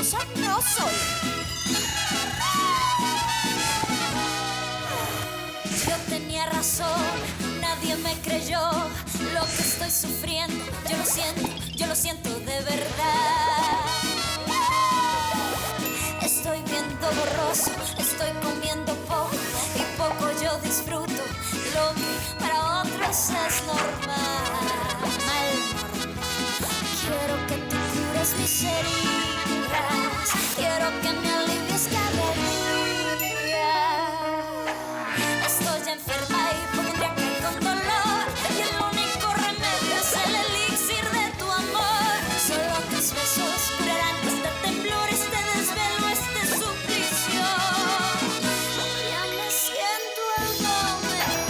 peligrosa no soy. Yo tenía razón, nadie me creyó lo que estoy sufriendo. Yo lo siento de verdad. Estoy viendo borroso, estoy comiendo poco y poco yo disfruto. Lo que para otros es normal. Quiero que tú cures mis heridas, quiero que me alivies cada día. Estoy enferma y pondría que con dolor, y el único remedio es el elixir de tu amor. Solo tus besos curarán este temblor, este desvelo, este suplicio. Ya me siento algo mejor.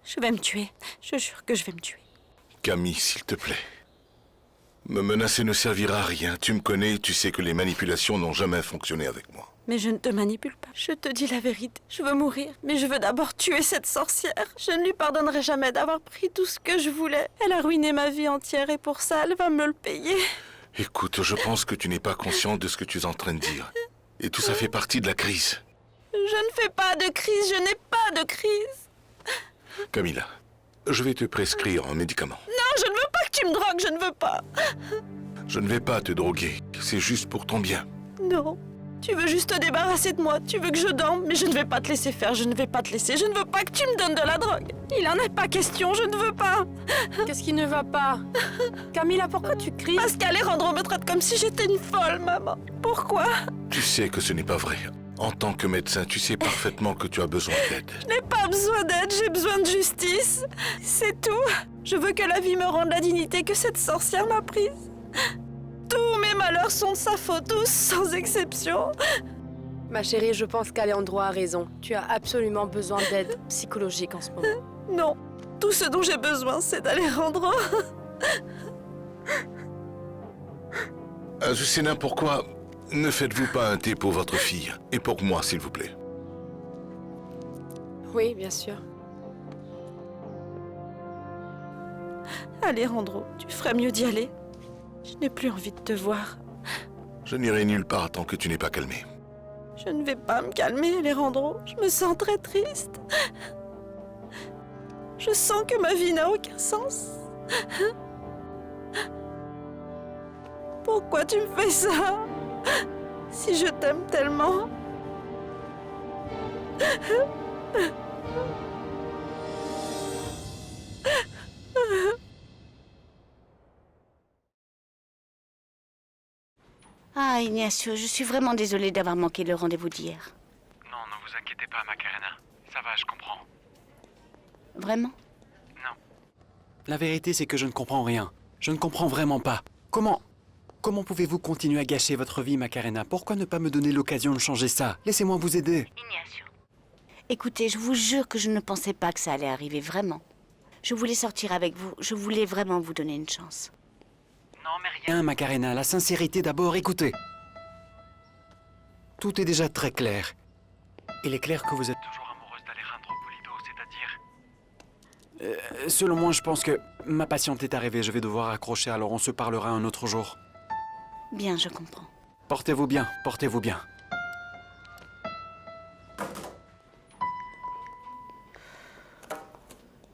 Je vais me tuer. Je jure que je vais me tuer. Camille, s'il te plaît. Me menacer ne servira à rien. Tu me connais, tu sais que les manipulations n'ont jamais fonctionné avec moi. Mais je ne te manipule pas. Je te dis la vérité. Je veux mourir, mais je veux d'abord tuer cette sorcière. Je ne lui pardonnerai jamais d'avoir pris tout ce que je voulais. Elle a ruiné ma vie entière et pour ça, elle va me le payer. Écoute, je pense que tu n'es pas consciente de ce que tu es en train de dire. Et tout ça fait partie de la crise. Je ne fais pas de crise, je n'ai pas de crise. Camilla, je vais te prescrire un médicament. Non, je ne veux pas que tu me drogues, je ne veux pas. Je ne vais pas te droguer, c'est juste pour ton bien. Non, tu veux juste te débarrasser de moi. Tu veux que je dorme, mais je ne vais pas te laisser faire, je ne vais pas te laisser. Je ne veux pas que tu me donnes de la drogue. Il en est pas question, je ne veux pas. Qu'est-ce qui ne va pas? Camilla, pourquoi tu cries? Parce qu'Alejandro me traite comme si j'étais une folle, maman. Pourquoi? Tu sais que ce n'est pas vrai. En tant que médecin, tu sais parfaitement que tu as besoin d'aide. Je n'ai pas besoin d'aide, j'ai besoin de justice. C'est tout. Je veux que la vie me rende la dignité que cette sorcière m'a prise. Tous mes malheurs sont de sa faute, tous sans exception. Ma chérie, je pense qu'Alejandro a raison. Tu as absolument besoin d'aide psychologique en ce moment. Non, tout ce dont j'ai besoin, c'est d'Alejandro. Azucena, pourquoi ne faites-vous pas un thé pour votre fille? Et pour moi, s'il vous plaît. Oui, bien sûr. Alejandro, tu ferais mieux d'y aller. Je n'ai plus envie de te voir. Je n'irai nulle part tant que tu n'es pas calmé. Je ne vais pas me calmer, Alejandro. Je me sens très triste. Je sens que ma vie n'a aucun sens. Pourquoi tu me fais ça? Si je t'aime tellement. Ah, Ignacio, je suis vraiment désolée d'avoir manqué le rendez-vous d'hier. Non, ne vous inquiétez pas, Macarena. Ça va, je comprends. Vraiment? Non. La vérité, c'est que je ne comprends rien. Je ne comprends vraiment pas. Comment pouvez-vous continuer à gâcher votre vie, Macarena? Pourquoi ne pas me donner l'occasion de changer ça? Laissez-moi vous aider. Ignacio. Écoutez, je vous jure que je ne pensais pas que ça allait arriver, vraiment. Je voulais sortir avec vous. Je voulais vraiment vous donner une chance. Non, mais rien. Hein, Macarena, la sincérité d'abord, écoutez. Tout est déjà très clair. Il est clair que vous êtes... Toujours amoureuse d'Alejandro Pulido, c'est-à-dire... selon moi, je pense que ma patiente est arrivée. Je vais devoir accrocher, alors on se parlera un autre jour. Bien, je comprends. Portez-vous bien, portez-vous bien.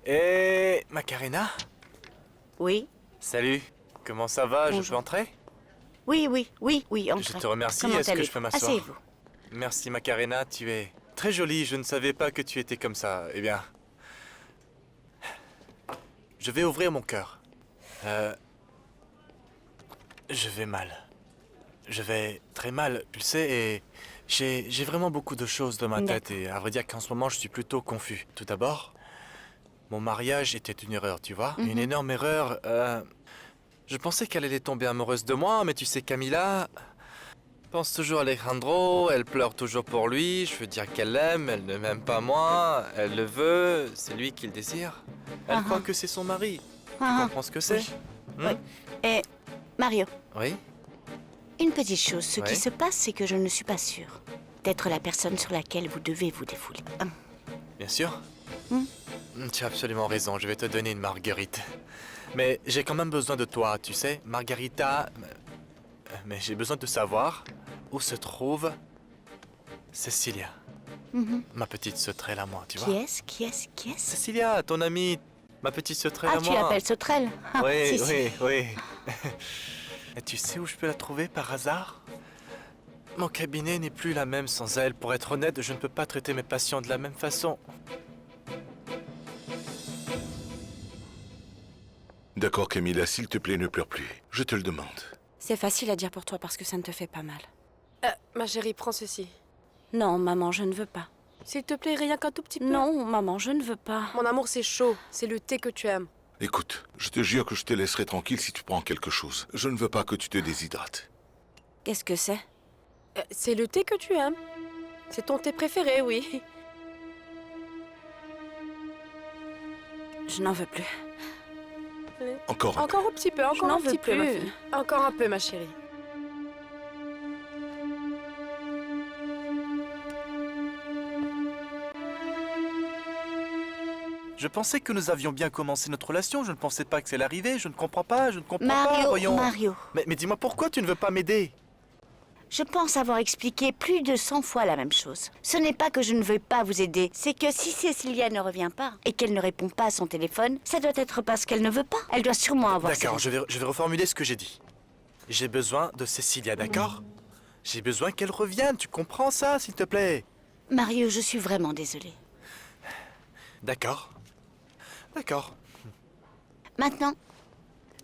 Et Macarena? Oui? Salut, comment ça va? Bonjour. Je peux entrer? Oui, entrez. Je te remercie, Comment est-ce que je allez-vous? peux m'asseoir? Asseyez-vous. Merci Macarena, tu es très jolie, je ne savais pas que tu étais comme ça. Eh bien... Je vais ouvrir mon cœur. Je vais mal. Je vais très mal, tu le sais, et j'ai vraiment beaucoup de choses dans ma tête. Et à vrai dire qu'en ce moment, je suis plutôt confus. Tout d'abord, mon mariage était une erreur, tu vois? Une énorme erreur. Je pensais qu'elle allait tomber amoureuse de moi, mais tu sais, Camilla pense toujours à Alejandro, elle pleure toujours pour lui. Je veux dire qu'elle l'aime, elle ne m'aime pas moi, elle le veut, c'est lui qui le désire. Elle croit que c'est son mari. Tu comprends ce que c'est? Oui. Et Mario, Oui? Une petite chose, ce qui Ouais. se passe, c'est que je ne suis pas sûre d'être la personne sur laquelle vous devez vous défouler. Bien sûr. Hmm. Tu as absolument raison, je vais te donner une marguerite. Mais j'ai quand même besoin de toi, tu sais, Margarita. Mais j'ai besoin de savoir où se trouve Cecilia. Mhm. Ma petite sauterelle à moi, tu Qui vois. est-ce? Qui est-ce? Qui est-ce? Cecilia, ton amie, ma petite sauterelle Ah, à tu moi. l'appelles sauterelle? Ah, Oui, si, si. oui, oui. Et tu sais où je peux la trouver par hasard? Mon cabinet n'est plus la même sans elle. Pour être honnête, je ne peux pas traiter mes patients de la même façon. D'accord, Camilla, s'il te plaît, ne pleure plus. Je te le demande. C'est facile à dire pour toi parce que ça ne te fait pas mal. Ma chérie, prends ceci. Non, maman, je ne veux pas. S'il te plaît, rien qu'un tout petit peu. Non, maman, je ne veux pas. Mon amour, c'est chaud. C'est le thé que tu aimes. Écoute, je te jure que je te laisserai tranquille si tu prends quelque chose. Je ne veux pas que tu te déshydrates. Qu'est-ce que c'est? C'est le thé que tu aimes. C'est ton thé préféré, oui. Je n'en veux plus. Encore un peu. Encore un petit peu, Je encore n'en un petit veux peu, ma plus. fille. Encore un peu, ma chérie. Je pensais que nous avions bien commencé notre relation. Je ne pensais pas que c'est l'arrivée. Je ne comprends pas, je ne comprends pas, Mario, voyons. Mario, Mais dis-moi pourquoi tu ne veux pas m'aider? je pense avoir expliqué plus de 100 fois la même chose. Ce n'est pas que je ne veux pas vous aider, c'est que si Cecilia ne revient pas et qu'elle ne répond pas à son téléphone, ça doit être parce qu'elle ne veut pas. Elle doit sûrement avoir... ses D'accord, raisons. je vais reformuler ce que j'ai dit. J'ai besoin de Cecilia, d'accord? J'ai besoin qu'elle revienne. Tu comprends ça, s'il te plaît? Mario, je suis vraiment désolée. D'accord. D'accord. Maintenant,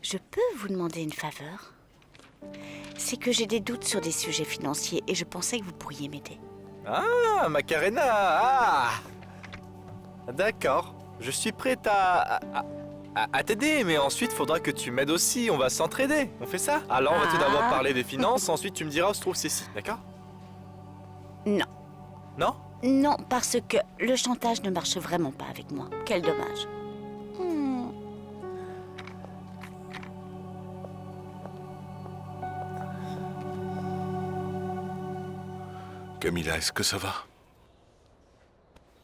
je peux vous demander une faveur? C'est que j'ai des doutes sur des sujets financiers et je pensais que vous pourriez m'aider. Ah, Macarena! Ah! D'accord. Je suis prête à t'aider, mais ensuite, faudra que tu m'aides aussi. On va s'entraider. On fait ça? Alors, on va tout d'abord parler des finances. Ensuite, tu me diras où se trouve Cécile. D'accord? Non. Non? Non, parce que le chantage ne marche vraiment pas avec moi. Quel dommage. Camilla, est-ce que ça va?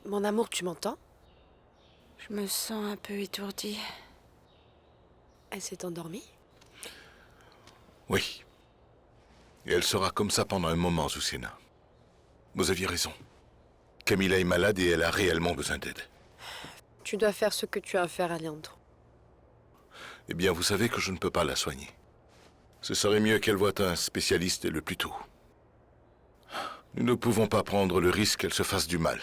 Mon amour, tu m'entends? Je me sens un peu étourdie. Elle s'est endormie? Oui. Et elle sera comme ça pendant un moment, Zucena. Vous aviez raison. Camilla est malade et elle a réellement besoin d'aide. Tu dois faire ce que tu as à faire, Alejandro. Eh bien, vous savez que je ne peux pas la soigner. Ce serait mieux qu'elle voie un spécialiste le plus tôt. Nous ne pouvons pas prendre le risque qu'elle se fasse du mal.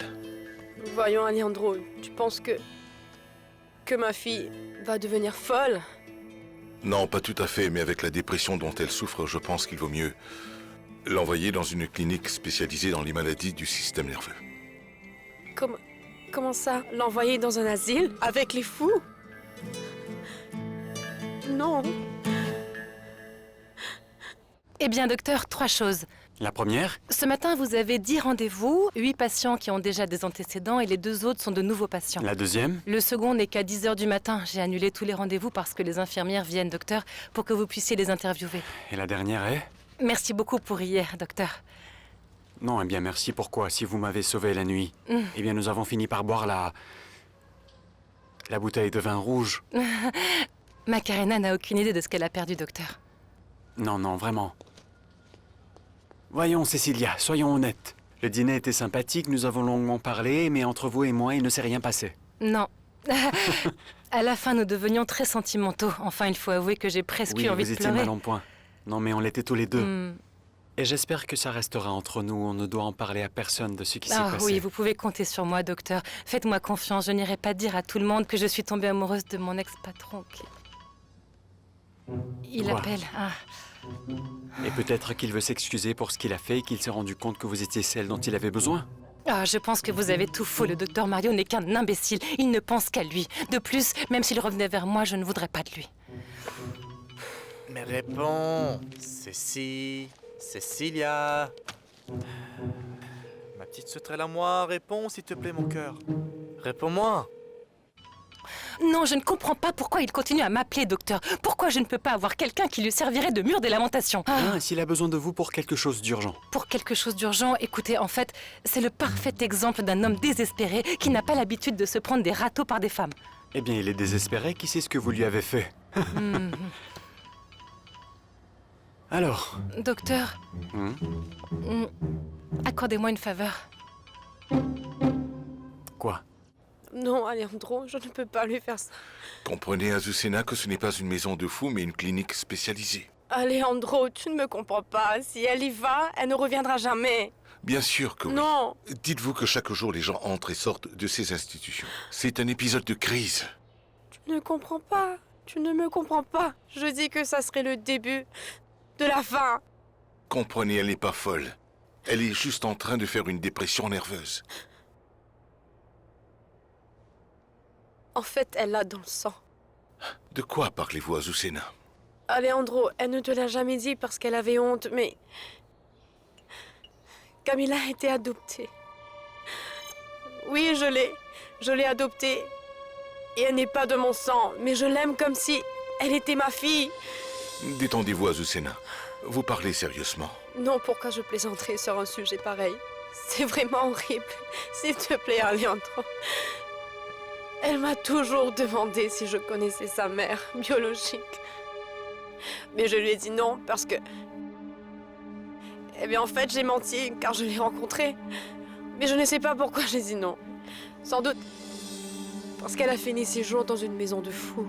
Voyons, Alejandro, tu penses que ma fille va devenir folle? Non, pas tout à fait, mais avec la dépression dont elle souffre, je pense qu'il vaut mieux l'envoyer dans une clinique spécialisée dans les maladies du système nerveux. Comment ça? L'envoyer dans un asile? Avec les fous? Non. Eh bien, docteur, 3 choses. La première? Ce matin, vous avez 10 rendez-vous, 8 patients qui ont déjà des antécédents et les 2 autres sont de nouveaux patients. La deuxième? Le second n'est qu'à 10 h du matin. J'ai annulé tous les rendez-vous parce que les infirmières viennent, docteur, pour que vous puissiez les interviewer. Et la dernière est? Merci beaucoup pour hier, docteur. Non, eh bien merci. Pourquoi? Si vous m'avez sauvé la nuit, eh bien nous avons fini par boire la bouteille de vin rouge. Macarena n'a aucune idée de ce qu'elle a perdu, docteur. Non, non, vraiment. Voyons, Cecilia, soyons honnêtes. Le dîner était sympathique, nous avons longuement parlé, mais entre vous et moi, il ne s'est rien passé. Non. À la fin, nous devenions très sentimentaux. Enfin, il faut avouer que j'ai presque Oui, eu envie vous de étiez pleurer. mal en point. Non, mais on l'était tous les deux. Hmm. Et j'espère que ça restera entre nous. On ne doit en parler à personne de ce qui s'est Ah passé. oui, vous pouvez compter sur moi, docteur. Faites-moi confiance, je n'irai pas dire à tout le monde que je suis tombée amoureuse de mon ex-patron qui... Il Quoi? appelle. Ah. Et peut-être qu'il veut s'excuser pour ce qu'il a fait et qu'il s'est rendu compte que vous étiez celle dont il avait besoin. Ah, je pense que vous avez tout faux. Le docteur Mario n'est qu'un imbécile. Il ne pense qu'à lui. De plus, même s'il revenait vers moi, je ne voudrais pas de lui. Mais réponds, Cecilia. Ma petite sauterelle à moi, réponds s'il te plaît, mon cœur. Réponds-moi. Non, je ne comprends pas pourquoi il continue à m'appeler, docteur. Pourquoi je ne peux pas avoir quelqu'un qui lui servirait de mur des lamentations? Ah, s'il a besoin de vous pour quelque chose d'urgent. Pour quelque chose d'urgent, écoutez, en fait, c'est le parfait exemple d'un homme désespéré qui n'a pas l'habitude de se prendre des râteaux par des femmes. Eh bien, il est désespéré. Qui sait ce que vous lui avez fait? Alors? Docteur, accordez-moi une faveur. Quoi? Non, Alejandro, je ne peux pas lui faire ça. Comprenez, Azucena, que ce n'est pas une maison de fous, mais une clinique spécialisée. Alejandro, tu ne me comprends pas. Si elle y va, elle ne reviendra jamais. Bien sûr que oui. Non. Dites-vous que chaque jour, les gens entrent et sortent de ces institutions. C'est un épisode de crise. Tu ne comprends pas. Tu ne me comprends pas. Je dis que ça serait le début de la fin. Comprenez, elle n'est pas folle. Elle est juste en train de faire une dépression nerveuse. En fait, elle l'a dans le sang. De quoi parlez-vous, Azucena? Alejandro, elle ne te l'a jamais dit parce qu'elle avait honte, mais... Camila a été adoptée. Oui, je l'ai adoptée. Et elle n'est pas de mon sang, mais je l'aime comme si elle était ma fille. Détendez-vous, Azucena. Vous parlez sérieusement. Non, pourquoi je plaisanterais sur un sujet pareil? C'est vraiment horrible. S'il te plaît, Alejandro. Elle m'a toujours demandé si je connaissais sa mère biologique. Mais je lui ai dit non parce que... Eh bien, en fait, j'ai menti car je l'ai rencontrée. Mais je ne sais pas pourquoi j'ai dit non. Sans doute parce qu'elle a fini ses jours dans une maison de fous.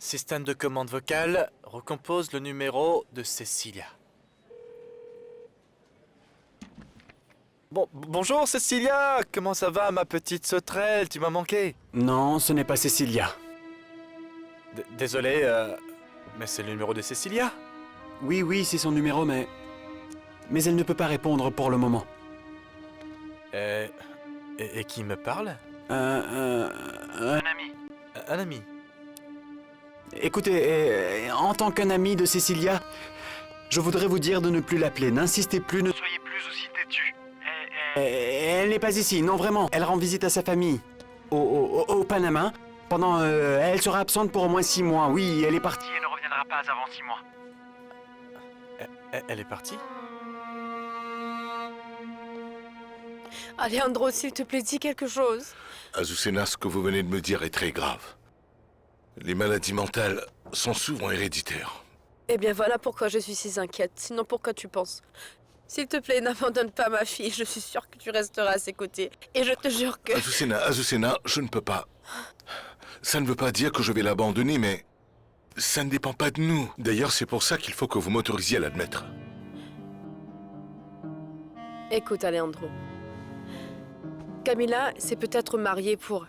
Système de commande vocale recompose le numéro de Cecilia. Bonjour Cecilia, comment ça va ma petite sauterelle? Tu m'as manqué. Non, ce n'est pas Cecilia. Désolé, mais c'est le numéro de Cecilia. Oui, c'est son numéro, mais elle ne peut pas répondre pour le moment. Et qui me parle? Un ami. Un ami. Écoutez, en tant qu'un ami de Cecilia, je voudrais vous dire de ne plus l'appeler. N'insistez plus, ne Soyez plus aussi têtu. Elle n'est pas ici, non vraiment. Elle rend visite à sa famille au Panama. Elle sera absente pour au moins 6 mois. Oui, elle est partie. Elle ne reviendra pas avant 6 mois. Elle est partie? Alejandro, s'il te plaît, dis quelque chose. Azucena, ce que vous venez de me dire est très grave. Les maladies mentales sont souvent héréditaires. Eh bien, voilà pourquoi je suis si inquiète. Sinon, pourquoi tu penses? S'il te plaît, n'abandonne pas ma fille. Je suis sûre que tu resteras à ses côtés. Et je te jure que... Azucena, je ne peux pas. Ça ne veut pas dire que je vais l'abandonner, mais... ça ne dépend pas de nous. D'ailleurs, c'est pour ça qu'il faut que vous m'autorisiez à l'admettre. Écoute, Alejandro. Camila s'est peut-être mariée pour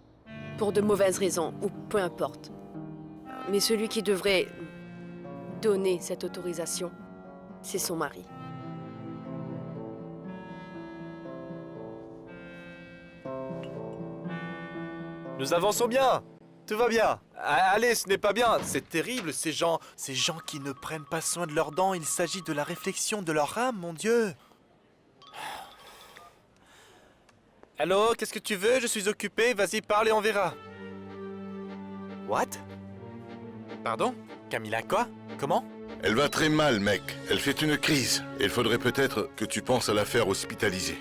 de mauvaises raisons, ou peu importe. Mais celui qui devrait donner cette autorisation, c'est son mari. Nous avançons bien. Tout va bien. Allez, ce n'est pas bien. C'est terrible, ces gens qui ne prennent pas soin de leurs dents. Il s'agit de la réflexion de leur âme, mon Dieu. Allô, qu'est-ce que tu veux? Je suis occupé. Vas-y, parle et on verra. What? Pardon? Camila, quoi? Comment? Elle va très mal, mec. Elle fait une crise. Et il faudrait peut-être que tu penses à la faire hospitaliser.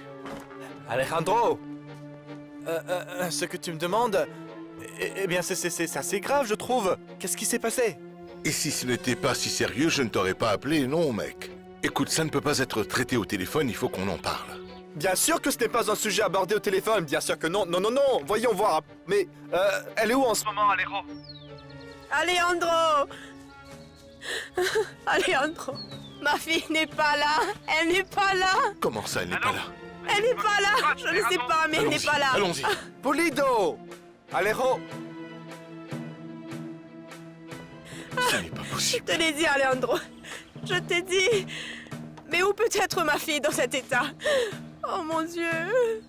Alejandro! Ce que tu me demandes... Eh bien, c'est assez grave, je trouve. Qu'est-ce qui s'est passé? Et si ce n'était pas si sérieux, je ne t'aurais pas appelé, non, mec. Écoute, ça ne peut pas être traité au téléphone, il faut qu'on en parle. Bien sûr que ce n'est pas un sujet abordé au téléphone, bien sûr que non. Non, voyons voir. Mais, elle est où en ce moment, Alejo? Alejandro! Alejandro, ma fille n'est pas là. Elle n'est pas là. Comment ça, elle n'est pas là? Elle n'est pas là. Je ne sais pas, mais elle n'est pas là. Allons-y. Pulido! Alejo! Ce n'est pas Je possible. te l'ai dit, Alejandro. Je t'ai dit. Mais où peut être ma fille dans cet état? Oh mon Dieu.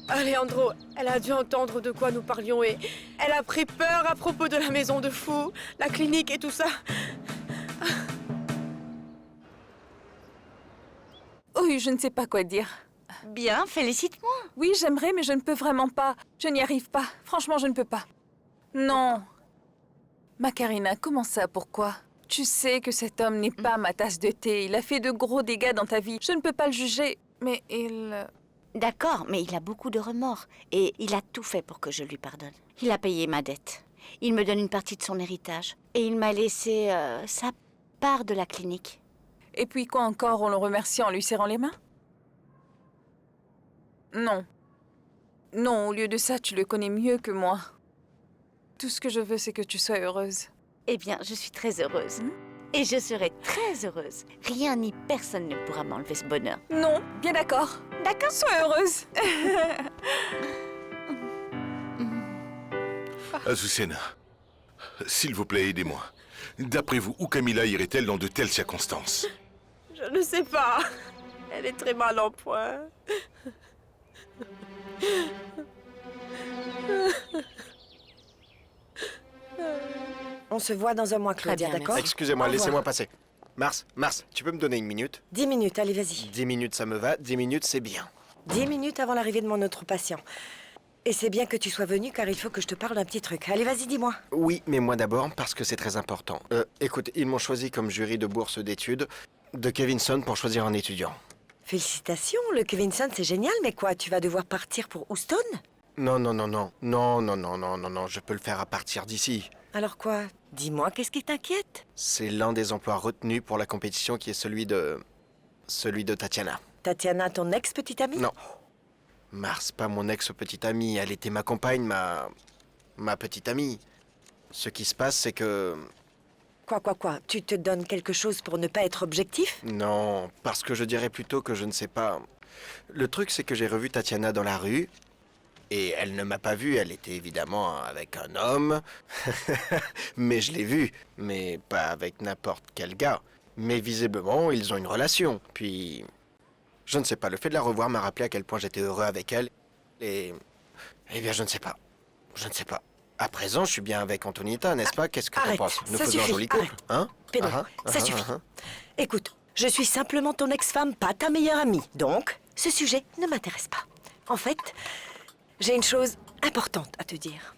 Alejandro, elle a dû entendre de quoi nous parlions et elle a pris peur à propos de la maison de fous, la clinique et tout ça. Oui, je ne sais pas quoi dire. Bien, félicite-moi. Oui, j'aimerais, mais je ne peux vraiment pas. Je n'y arrive pas. Franchement, je ne peux pas. Non. Macarena, comment ça, pourquoi? Tu sais que cet homme n'est pas ma tasse de thé. Il a fait de gros dégâts dans ta vie. Je ne peux pas le juger, mais il... D'accord, mais il a beaucoup de remords. Et il a tout fait pour que je lui pardonne. Il a payé ma dette. Il me donne une partie de son héritage. Et il m'a laissé sa part de la clinique. Et puis quoi encore, on le remercie en lui serrant les mains? Non. Non, au lieu de ça, tu le connais mieux que moi. Tout ce que je veux, c'est que tu sois heureuse. Eh bien, je suis très heureuse. Et je serai très heureuse. Rien ni personne ne pourra m'enlever ce bonheur. Non, bien d'accord. D'accord, sois heureuse. Azucena, s'il vous plaît, aidez-moi. D'après vous, où Camilla irait-elle dans de telles circonstances? Je ne sais pas. Elle est très mal en point. On se voit dans un mois, Claudia, bien, d'accord? Excusez-moi, Au revoir. laissez-moi passer. Mars, tu peux me donner 1 minute? 10 minutes, allez, vas-y. 10 minutes, ça me va. 10 minutes, c'est bien. 10 minutes avant l'arrivée de mon autre patient. Et c'est bien que tu sois venu, car il faut que je te parle d'un petit truc. Allez, vas-y, dis-moi. Oui, mais moi d'abord, parce que c'est très important. Écoute, ils m'ont choisi comme jury de bourse d'études de Kevinson pour choisir un étudiant. Félicitations, le Kevinson, c'est génial, mais quoi, tu vas devoir partir pour Houston? Non, je peux le faire à partir d'ici. Alors quoi? Dis-moi, qu'est-ce qui t'inquiète? C'est l'un des emplois retenus pour la compétition qui est celui de Tatiana. Tatiana, ton ex-petite amie? Non. Mars, pas mon ex-petite amie, elle était ma compagne, ma petite amie. Ce qui se passe, c'est que... Quoi? Tu te donnes quelque chose pour ne pas être objectif? Non, parce que je dirais plutôt que je ne sais pas. Le truc, c'est que j'ai revu Tatiana dans la rue, et elle ne m'a pas vu, elle était évidemment avec un homme. Mais je l'ai vue, mais pas avec n'importe quel gars. Mais visiblement, ils ont une relation. Puis, je ne sais pas, le fait de la revoir m'a rappelé à quel point j'étais heureux avec elle. Et... Eh bien, je ne sais pas. À présent, je suis bien avec Antonietta, n'est-ce pas? Qu'est-ce que t'en penses? Nous faisons un joli couple, hein? Pedro, ça suffit. Écoute, je suis simplement ton ex-femme, pas ta meilleure amie. Donc, ce sujet ne m'intéresse pas. En fait, j'ai une chose importante à te dire.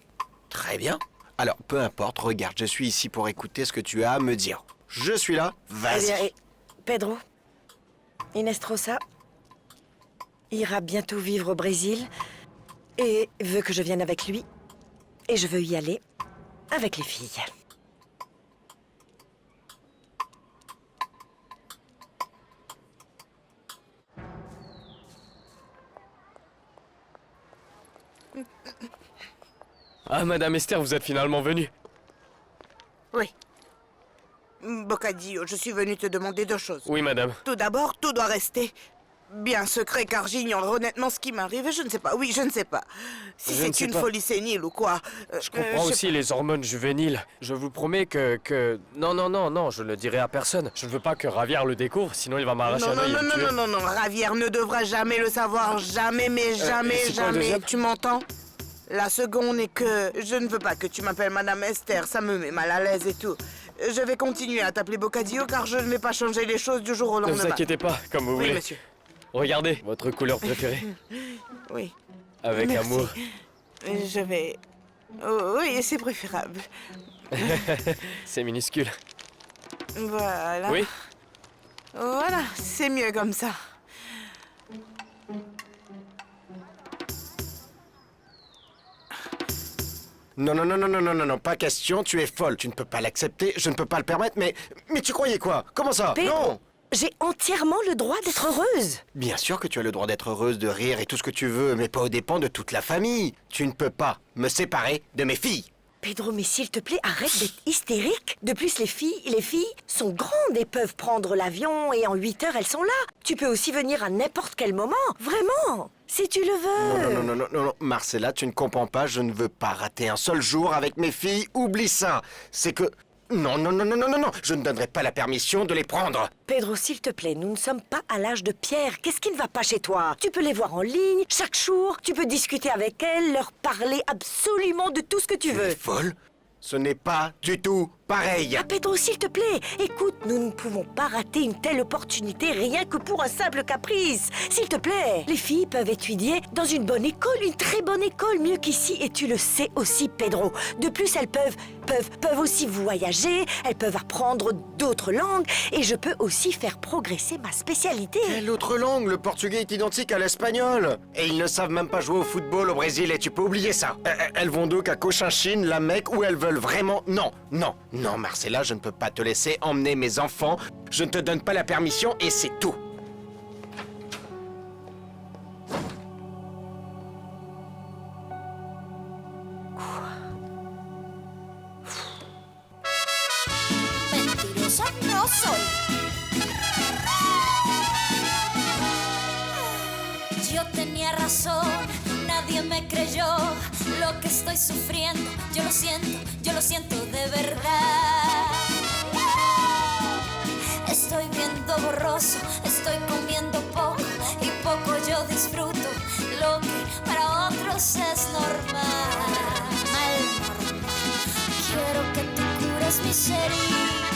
Très bien. Alors, peu importe, regarde, je suis ici pour écouter ce que tu as à me dire. Je suis là, vas-y. Pedro, Inestrosa ira bientôt vivre au Brésil et veut que je vienne avec lui. Et je veux y aller avec les filles. Ah, Madame Esther, vous êtes finalement venue. Oui. Boccadillo, je suis venue te demander 2 choses. Oui, madame. Tout d'abord, tout doit rester bien secret, car j'ignore honnêtement ce qui m'arrive et je ne sais pas. Oui, je ne sais pas. Si c'est une folie sénile ou quoi. Je comprends aussi les hormones juvéniles. Je vous promets que... Non, je ne le dirai à personne. Je ne veux pas que Ravière le découvre, sinon il va m'arracher un œil et me tuer. Non, Ravière ne devra jamais le savoir. Jamais, mais jamais. Tu m'entends? La seconde est que je ne veux pas que tu m'appelles Madame Esther, ça me met mal à l'aise et tout. Je vais continuer à t'appeler Boccadillo car je ne vais pas changer les choses du jour au lendemain. Ne vous inquiétez pas, comme vous voulez. Oui, monsieur. Regardez, votre couleur préférée. Oui. Avec Merci. amour. Je vais... Oh, oui, c'est préférable. C'est minuscule. Voilà. Oui. Voilà, c'est mieux comme ça. Non, pas question, tu es folle. Tu ne peux pas l'accepter, je ne peux pas le permettre, mais tu croyais quoi? Comment ça? Non! J'ai entièrement le droit d'être heureuse. Bien sûr que tu as le droit d'être heureuse, de rire et tout ce que tu veux, mais pas aux dépens de toute la famille. Tu ne peux pas me séparer de mes filles. Pedro, mais s'il te plaît, arrête d'être hystérique. De plus, les filles sont grandes et peuvent prendre l'avion et en 8 heures, elles sont là. Tu peux aussi venir à n'importe quel moment. Vraiment, si tu le veux. Non, Marcella, tu ne comprends pas, je ne veux pas rater un seul jour avec mes filles. Oublie ça. C'est que Non, non, non, non, non, non, non. Je ne donnerai pas la permission de les prendre. Pedro, s'il te plaît, nous ne sommes pas à l'âge de pierre. Qu'est-ce qui ne va pas chez toi? Tu peux les voir en ligne, chaque jour. Tu peux discuter avec elles, leur parler absolument de tout ce que tu veux. Tu es folle? Ce n'est pas du tout pareil. Ah, Pedro, s'il te plaît, écoute, nous ne pouvons pas rater une telle opportunité rien que pour un simple caprice. S'il te plaît, les filles peuvent étudier dans une bonne école, une très bonne école, mieux qu'ici, et tu le sais aussi, Pedro. De plus, elles peuvent aussi voyager, elles peuvent apprendre d'autres langues, et je peux aussi faire progresser ma spécialité. Quelle autre langue? Le portugais est identique à l'espagnol. Et ils ne savent même pas jouer au football au Brésil, et tu peux oublier ça. Elles vont donc à Cochinchine, la Mecque, où elles veulent vraiment... Non, non, non, Marcella, je ne peux pas te laisser emmener mes enfants. Je ne te donne pas la permission et c'est tout. Mentirosa no soy. Yo tenía razón, nadie me creyó. Lo que estoy sufriendo, yo lo siento de verdad. Estoy viendo borroso, estoy comiendo poco y poco yo disfruto lo que para otros es normal. Quiero que tú cures mis heridas.